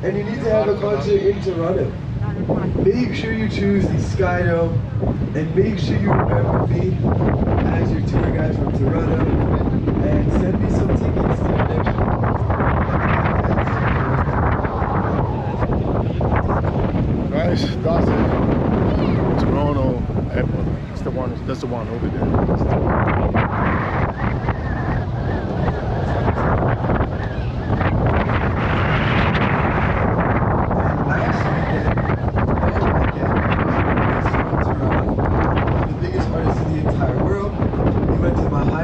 and you need to have a concert in Toronto, make sure you choose the Sky Dome, and make sure you remember me as your tour guide from Toronto, and send me some tickets to the next show. Guys, that's it. Toronto Airport. It's the one. That's the one over there.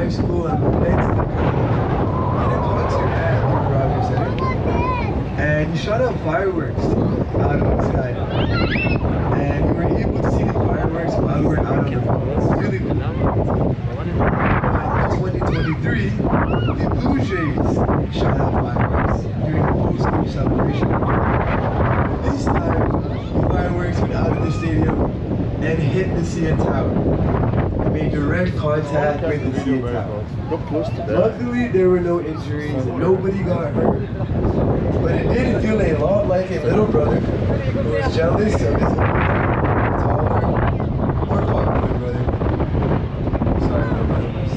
School and went to the concert at the Rogers Center, and he shot out fireworks out of the sky, and we were able to see the fireworks while we were out on the road. It's really cool. In 2023, the Blue Jays shot out fireworks during the post-game celebration. This time, the fireworks went out of the stadium and hit the CN Tower. Made direct contact with the CN Tower. Luckily, there were no injuries and nobody got hurt. But it did feel a lot like a little brother who was jealous of his older, taller, more popular brother. Sorry, no brothers.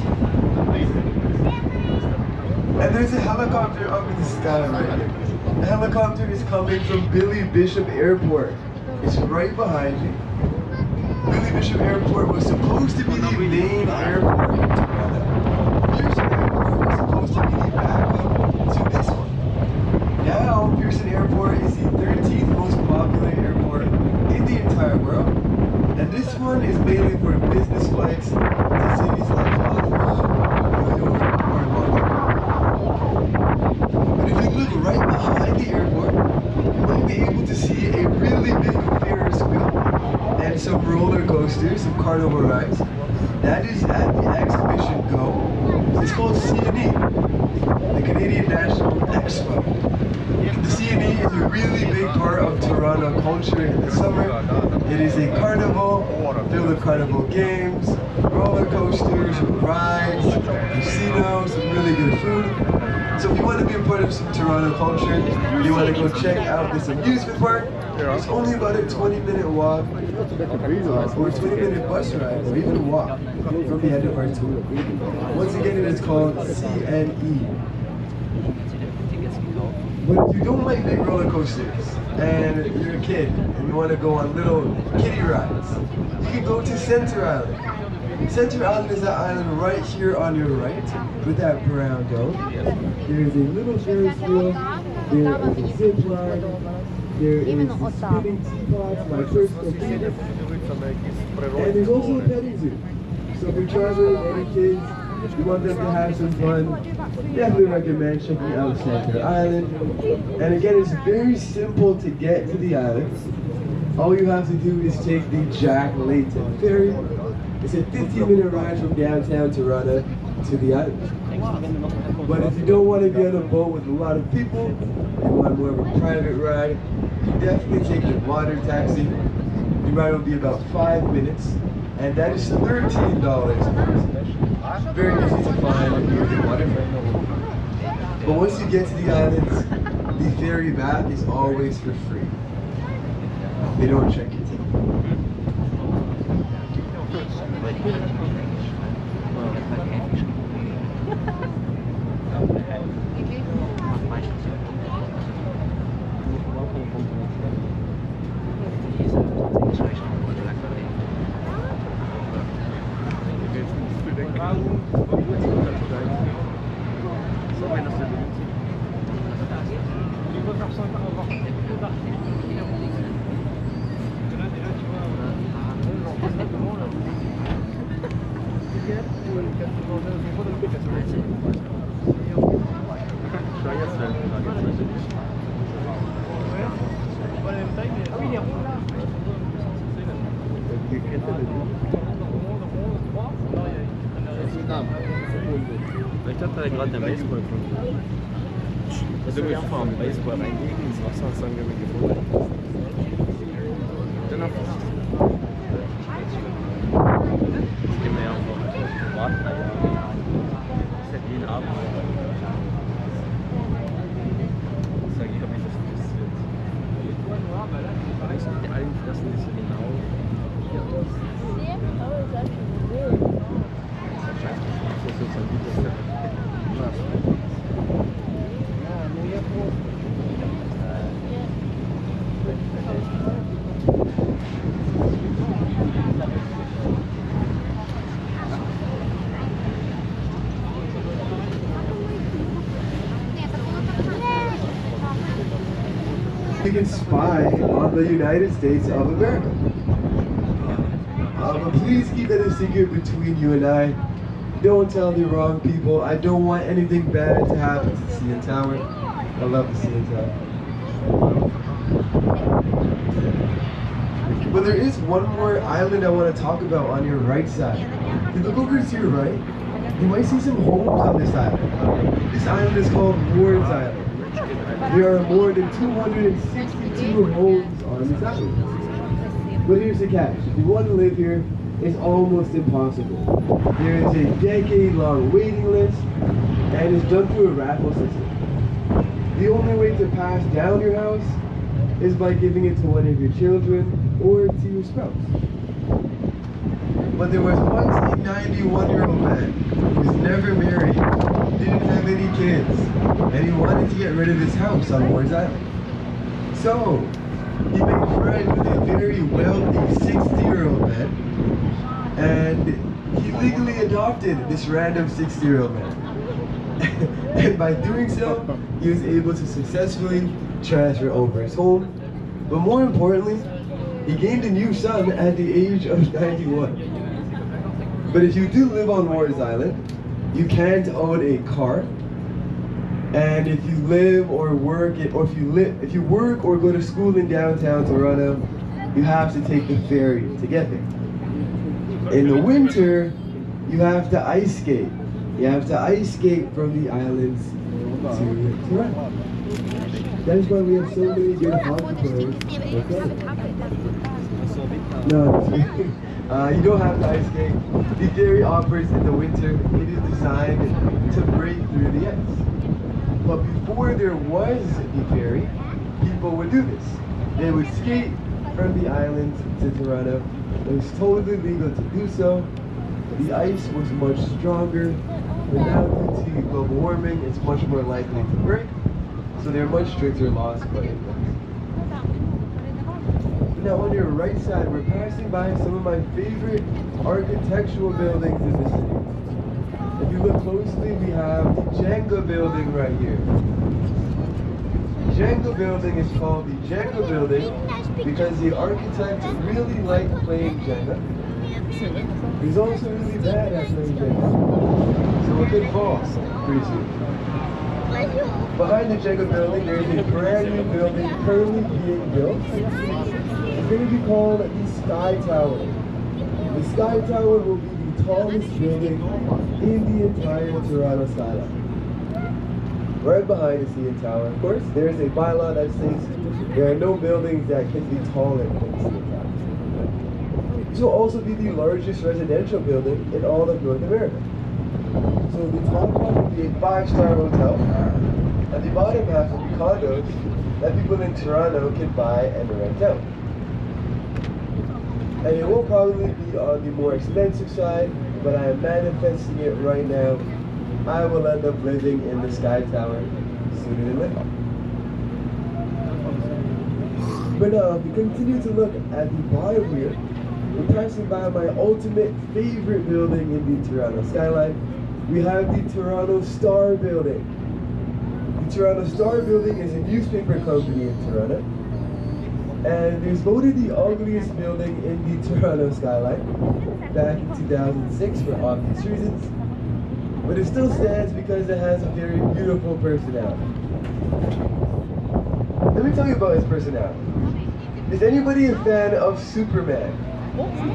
And there's a helicopter up in the sky right here. The helicopter is coming from Billy Bishop Airport. It's right behind me. Billy Bishop Airport was supposed to be the main airport in Toronto. Pearson Airport was supposed to be the backup to this one. Now, Pearson Airport is the 13th most popular airport in the entire world. And this one is mainly for business flights to cities like Ottawa, New York, or London. But if you look right behind the airport, you might be able to see a really big Ferris wheel and some roller coasters, some carnival rides. That is at the exhibition Go. It's called CNE, the Canadian National Expo. The CNE is a really big part of Toronto culture in the summer. It is a carnival filled with carnival games, roller coasters, rides, casinos, some really good food. So if you want to be a part of some Toronto culture, you want to go check out this amusement park. It's only about a 20-minute walk, or a 20-minute bus ride, or even a walk from the end of our tour. Once again, it is called CNE. But if you don't like big roller coasters, and you're a kid, and you want to go on little kiddie rides, you can go to Center Island. Center Island is that island right here on your right, with that brown dome. There is a little Ferris wheel, there is a zip line, there is the spinning teapots, my first computer, and there's also a petting zoo. So if you're traveling with any kids, you want them to have some fun, definitely recommend checking out Center Island. And again, it's very simple to get to the island. All you have to do is take the Jack Layton ferry. It's a 15-minute ride from downtown Toronto to the island. But if you don't want to be on a boat with a lot of people, you want more of a private ride, you definitely take the water taxi. The ride will be about 5 minutes, and that is $13. Very easy to find and near the waterfront. But once you get to the islands, the ferry back is always for free. They don't check your ticket. Ich dachte, da gerade der Baseball kommt. Das würde ich einfach am Baseball reinlegen ins Wasser und sagen, wir haben gefunden. Dann gehen wir ja auch warten. Das ist jeden Abend. Ich sage, ich habe mich das interessiert. das nicht so genau. Ja, das ist wahrscheinlich so ein Video. You can spy on the United States of America. But please keep that a secret between you and I. Don't tell the wrong people. I don't want anything bad to happen to CN Tower. I love the CN Tower. But there is one more island I want to talk about on your right side. If you look over to your right, you might see some homes on this island. This island is called Ward's Island. There are more than 262 homes on this island. But here's the catch. If you want to live here, it's almost impossible. There is a decade-long waiting list, and it's done through a raffle system. The only way to pass down your house is by giving it to one of your children or to your spouse. But there was once a 91-year-old man who was never married, didn't have any kids, and he wanted to get rid of his house on Ward's Island. So, he made friends with a very wealthy 60-year-old man, and he legally adopted this random 60-year-old man. And by doing so, he was able to successfully transfer over his home, but more importantly, he gained a new son at the age of 91. But if you do live on Ward's Island, you can't own a car, and if you live or work, if you work or go to school in downtown Toronto, you have to take the ferry to get there. In the winter, you have to ice skate. You have to ice skate from the islands to Toronto. That is why we have so many good hockey players. No, you don't have to ice skate. The ferry operates in the winter. It is designed to break through the ice. But before there was the ferry, people would do this. They would skate from the island to Toronto. It was totally legal to do so. The ice was much stronger, but now due to global warming, it's much more likely to break. So there are much stricter laws put in place. Now on your right side, we're passing by some of my favorite architectural buildings in the city. If you look closely, we have the Jenga building right here. The Jenga building is called the Jenga building because the architect really liked playing Jenga. He's also really bad at playing Jenga. So it could fall pretty soon. Behind the Jenga building, there is a brand new building currently being built. It's going to be called the Sky Tower. The Sky Tower will be the tallest building in the entire Toronto skyline. Right behind the CN Tower, of course, there is a bylaw that states there are no buildings that can be taller than the CN Tower. This will also be the largest residential building in all of North America. So the top half will be a 5-star hotel, and the bottom half will be condos that people in Toronto can buy and rent out. And it will probably be on the more expensive side, but I am manifesting it right now. I will end up living in the Sky Tower sooner than later. But now, if we continue to look at the bottom here, we're passing by my ultimate favorite building in the Toronto skyline. We have the Toronto Star Building. The Toronto Star Building is a newspaper company in Toronto, and it was voted the ugliest building in the Toronto skyline back in 2006 for obvious reasons, but it still stands because it has a very beautiful personality. Let me tell you about his personality. Is anybody a fan of Superman?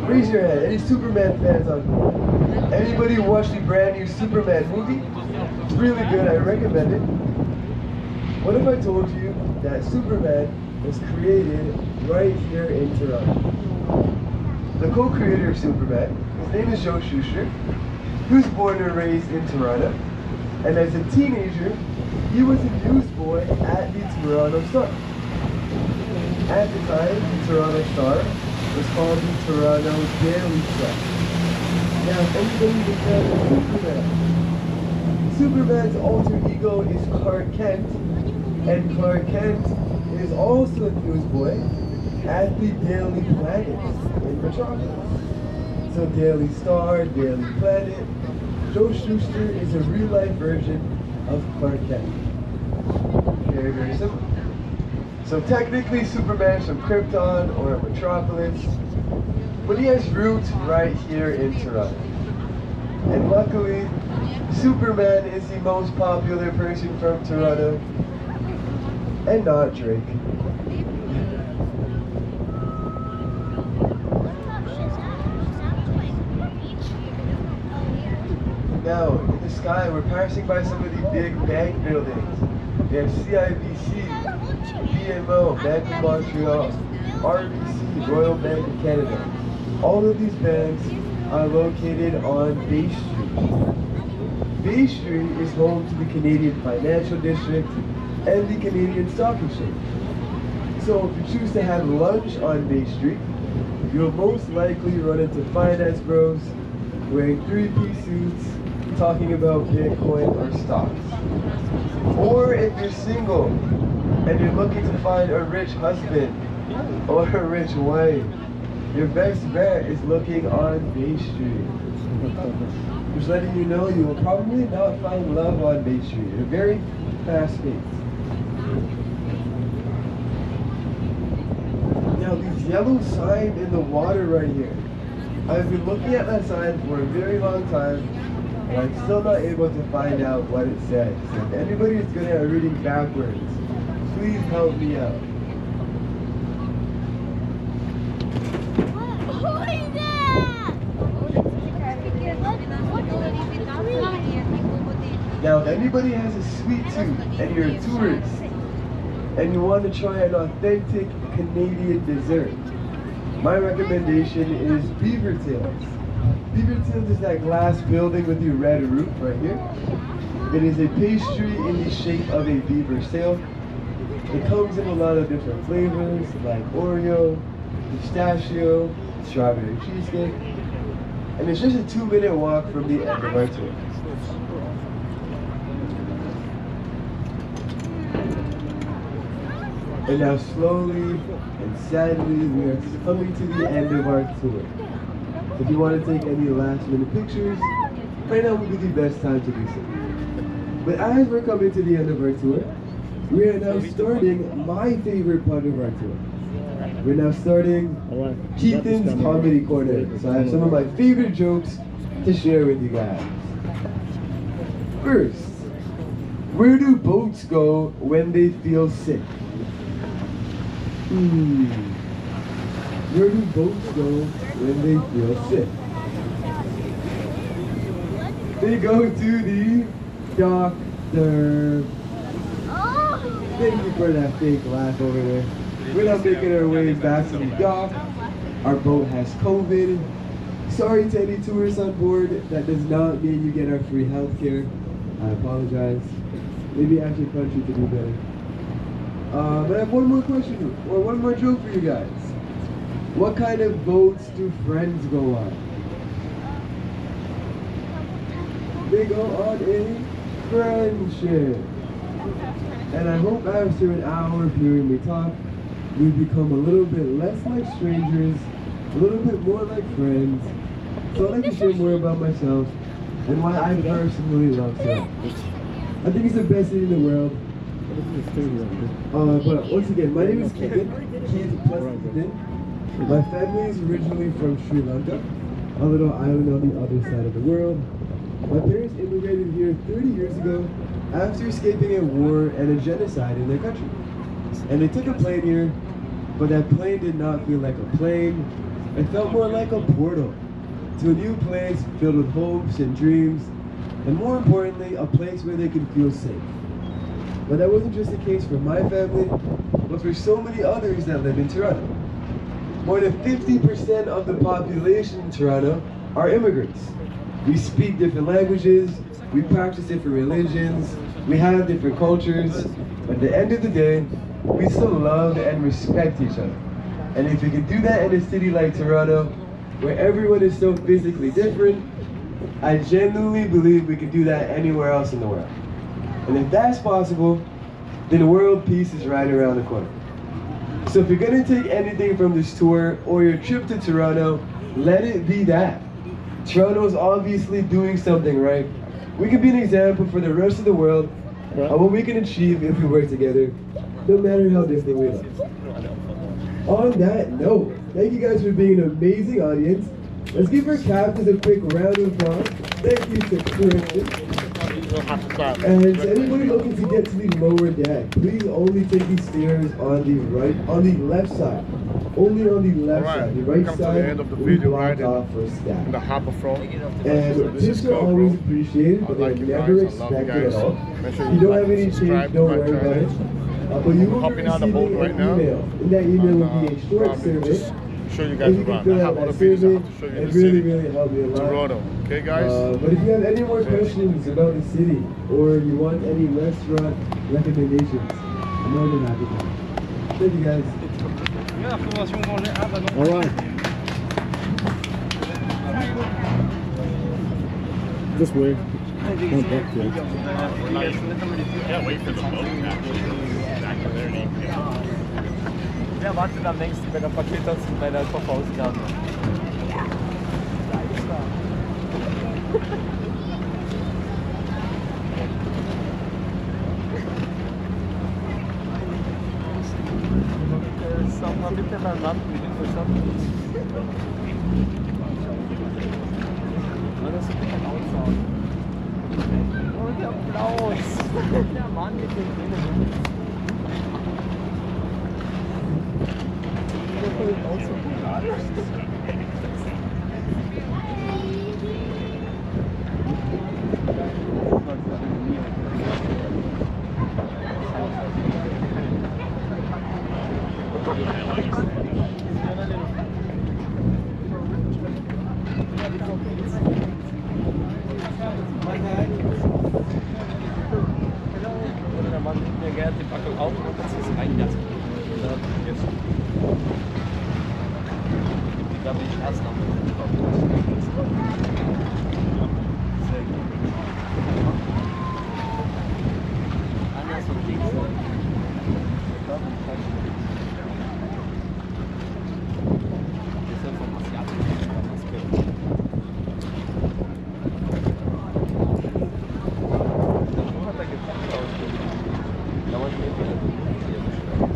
Raise your hand. Any Superman fans on here? Anybody watch the brand new Superman movie? It's really good. I recommend it. What if I told you that Superman was created right here in Toronto? The co-creator of Superman, his name is Joe Shuster. He was born and raised in Toronto, and as a teenager, he was a newsboy at the Toronto Star. At the time, the Toronto Star was called the Toronto Daily Star. Now, if anybody's a fan of Superman, Superman's alter ego is Clark Kent, and Clark Kent is also a newsboy at the Daily Planet in Metropolis. So Daily Star, Daily Planet, Joe Shuster is a real-life version of Clark Kent. Very, very simple. So technically Superman's from Krypton or Metropolis, but he has roots right here in Toronto. And luckily, Superman is the most popular person from Toronto, and not Drake. Now, in the sky, we're passing by some of the big bank buildings. We have CIBC, BMO, Bank of Montreal, RBC, Royal Bank of Canada. All of these banks are located on Bay Street. Bay Street is home to the Canadian Financial District and the Canadian Stock Exchange. So if you choose to have lunch on Bay Street, you'll most likely run into finance bros wearing three-piece suits talking about Bitcoin or stocks. Or if you're single and you're looking to find a rich husband or a rich wife, your best bet is looking on Bay Street. Just letting you know you will probably not find love on Bay Street at a very fast pace. Now these yellow signs in the water right here, I've been looking at that sign for a very long time, and I'm still not able to find out what it says. So if anybody is good at reading backwards, please help me out. Now, if anybody has a sweet tooth and you're a tourist and you want to try an authentic Canadian dessert, my recommendation is Beaver Tails. Beaver Tails is that glass building with the red roof right here. It is a pastry in the shape of a beaver sail. It comes in a lot of different flavors like Oreo, pistachio, strawberry cheesecake, and it's just a 2-minute walk from the end of our tour. And now slowly and sadly, we are coming to the end of our tour. If you want to take any last minute pictures, right now would be the best time to do so. But as we're coming to the end of our tour, we are now starting my favorite part of our tour. We're now starting Keaton's Comedy Corner. So I have some of my favorite jokes to share with you guys. First, where do boats go when they feel sick? Where do boats go when they feel sick? They go to the doctor. Thank you for that fake laugh over there. We're now making our way back to the dock. Our boat has COVID. Sorry to any tourists on board. That does not mean you get our free health care. I apologize. Maybe ask your country to do better. But I have one more question, or one more joke for you guys. What kind of boats do friends go on? They go on a friendship. And I hope after an hour of hearing me talk, we become a little bit less like strangers, a little bit more like friends. So I'd like to share more about myself and why I personally love surf. I think it's the best thing in the world. But once again, my name is Keaton. My family is originally from Sri Lanka, a little island on the other side of the world. My parents immigrated here 30 years ago after escaping a war and a genocide in their country. And they took a plane here, but that plane did not feel like a plane. It felt more like a portal to a new place filled with hopes and dreams, and more importantly, a place where they could feel safe. But that wasn't just the case for my family, but for so many others that live in Toronto. More than 50% of the population in Toronto are immigrants. We speak different languages, we practice different religions, we have different cultures. At the end of the day, we still love and respect each other. And if we can do that in a city like Toronto, where everyone is so physically different, I genuinely believe we can do that anywhere else in the world. And if that's possible, then world peace is right around the corner. So if you're gonna take anything from this tour or your trip to Toronto, let it be that. Toronto's obviously doing something right. We can be an example for the rest of the world of what we can achieve if we work together, no matter how different we look. On that note, thank you guys for being an amazing audience. Let's give our captains a quick round of applause. Thank you to Christian. And to anybody looking to get to the lower deck, please only take these stairs on the left side. Only on the left side. The right come side, to the end of the we video blocked right off for staff. in the Harbour front. And tips are always appreciated, but they're never expected at all. If you don't have any change, don't worry about it. But you will be Hopping on the receiving boat right an now. email. In that email will be a short survey. Just show you guys If you can around. fill I out have that other videos I survey, have to show you it the really, city. really helped me a lot. Toronto. Okay, guys? But if you have any more questions about the city, or you want any restaurant recommendations, I'm more than happy to. Thank you guys. All right. This way. One back here. Ja, wait for the boat. Wer wartet am längsten bei der Paketanzug bei der Verkaufskarte? Sag mal bitte mal Mann, wie du verstanden hast. Das sieht kein Aussehen. Und Applaus. Der Mann mit dem Binnen. Der fällt auch so gut an. Der Mann nimmt mir gerne die Packung auf und das ist reinlassen. Da bin ich erst noch sehr gut. Anders und links. Das ist vom Asiatischen. Hat er gepackt ausgegeben. Da wollte ich mir wieder hier bestellen.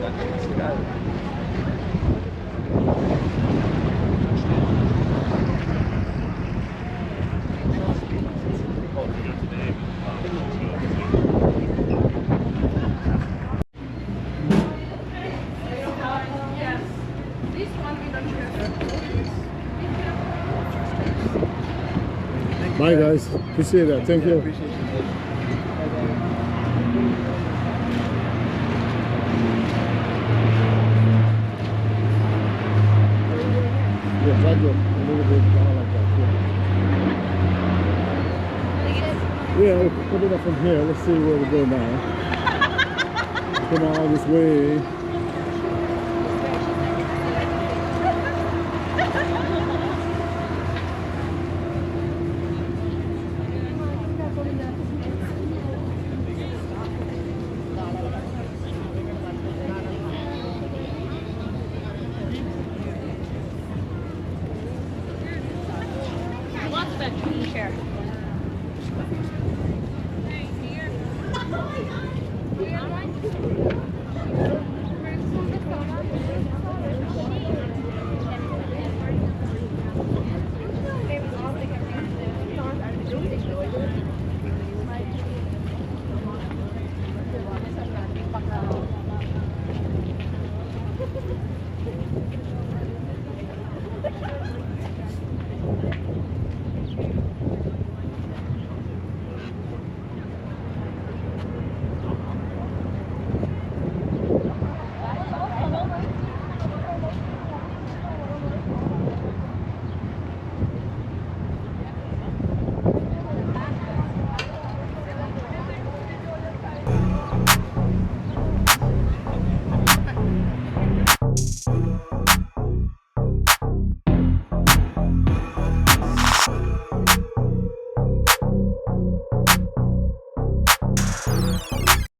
Das ist geil. Bye, guys. Appreciate that. Thank you. Yeah, try to go a little bit down like that. Yeah, we'll put it up from here. Let's see where we go now. Come all this way. Share.